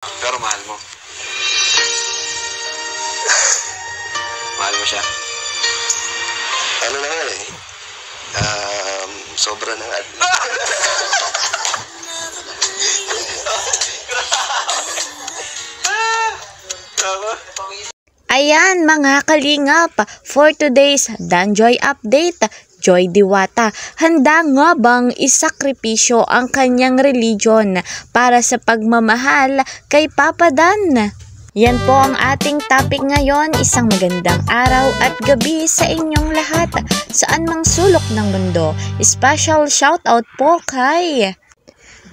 Pero mahal mo. Mahal mo siya. Ano na nga eh. Sobra na nga. Ayan mga kalingap, for today's Danjoy update, Joy Diwata, handa nga bang isakripisyo ang kanyang religion para sa pagmamahal kay Papa Dan? Yan po ang ating topic ngayon. Isang magandang araw at gabi sa inyong lahat, saan mang sulok ng mundo. Special shoutout po kay...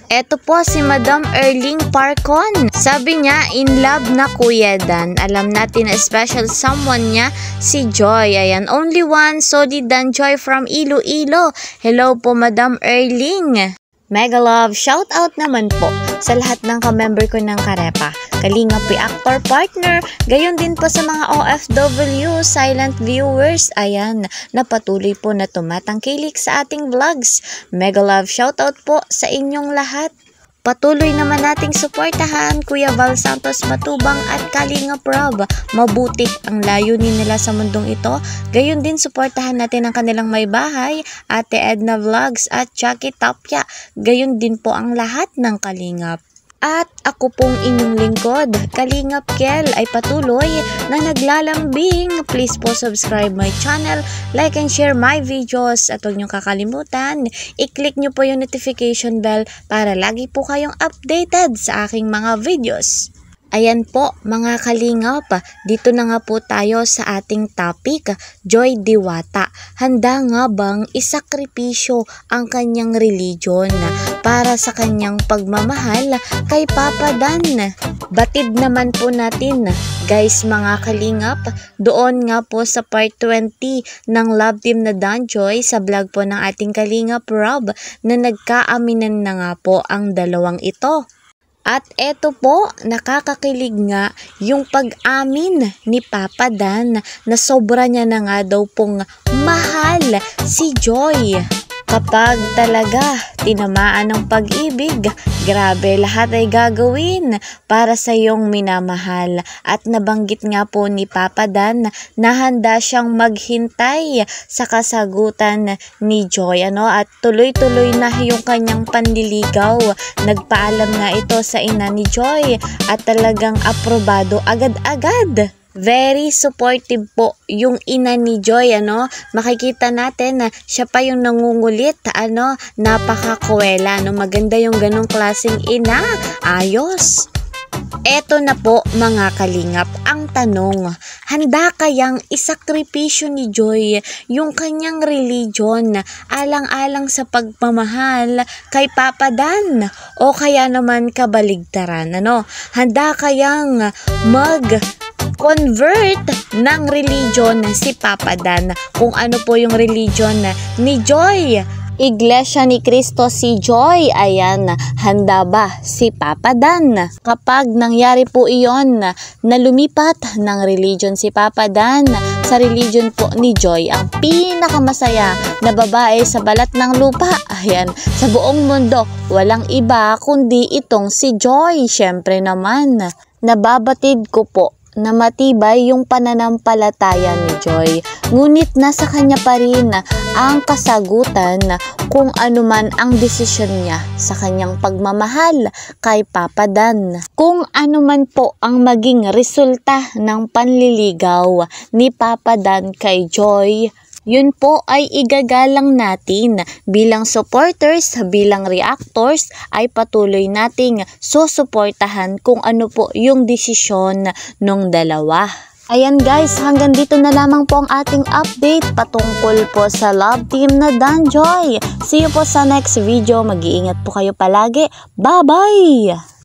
Eto po si Madam Erling Parcon. Sabi niya, in love na Kuya Dan. Alam natin na special someone niya, si Joy. Ayan, only one, solid Dan Joy from Iloilo. Hello po Madam Erling. Mega love, shout out naman po sa lahat ng ka-member ko ng Karepa, Kalingap Actor Partner, gayon din po sa mga OFW, silent viewers, ayan, na patuloy po na tumatangkilik sa ating vlogs. Mega love, shout out po sa inyong lahat. Patuloy naman nating suportahan Kuya Val Santos Matubang at Kalingap Rob. Mabuti ang layunin nila sa mundong ito. Gayon din suportahan natin ang kanilang may bahay, Ate Edna Vlogs at Jackie Tapia. Gayon din po ang lahat ng Kalingap. At ako pong inyong lingkod, Kalingap Kel, ay patuloy na naglalambing. Please po subscribe my channel, like and share my videos. At huwag niyong kakalimutan, i-click niyo po yung notification bell para lagi po kayong updated sa aking mga videos. Ayan po mga Kalingap, dito na nga po tayo sa ating topic, Joy Diwata. Handa nga bang isakripisyo ang kanyang religion para sa kanyang pagmamahal kay Papa Dan? Batid naman po natin guys mga Kalingap, doon nga po sa part 20 ng Love Team na Danjoy sa vlog po ng ating Kalingap Rob na nagkaaminan na nga po ang dalawang ito. At eto po, nakakakilig nga yung pag-amin ni Papa Dan na sobra niya na nga daw pong mahal si Joy. Kapag talaga tinamaan ng pag-ibig, grabe, lahat ay gagawin para sa iyong minamahal. At nabanggit nga po ni Papa Dan na handa siyang maghintay sa kasagutan ni Joy. At tuloy-tuloy na yung kanyang panliligaw. Nagpaalam nga ito sa ina ni Joy at talagang aprobado agad-agad. Very supportive po yung ina ni Joy, makikita natin na siya pa yung nangungulit, napakakuwela, maganda yung ganong klaseng ina, ayos. Eto na po mga Kalingap, ang tanong, handa kayang isakripisyo ni Joy yung kanyang religion alang-alang sa pagmamahal kay Papa Dan? O kaya naman kabaligtaran, handa kayang convert ng religion si Papa Dan? Kung ano po yung religion ni Joy? Iglesia ni Cristo si Joy. Ayan, handa ba si Papa Dan? Kapag nangyari po iyon na lumipat ng religion si Papa Dan sa religion po ni Joy, ang pinakamasaya na babae sa balat ng lupa, ayan, sa buong mundo, walang iba kundi itong si Joy. Syempre naman, nababatid ko po na matibay yung pananampalataya ni Joy. Ngunit nasa kanya pa rin ang kasagutan kung ano man ang desisyon niya sa kanyang pagmamahal kay Papa Dan. Kung ano man po ang maging resulta ng panliligaw ni Papa Dan kay Joy, yun po ay igagalang natin. Bilang supporters, bilang reactors, ay patuloy nating susuportahan kung ano po yung desisyon ng dalawa. Ayan guys, hanggang dito na lamang po ang ating update patungkol po sa Love Team na Danjoy. See you po sa next video. Mag-iingat po kayo palagi. Bye-bye!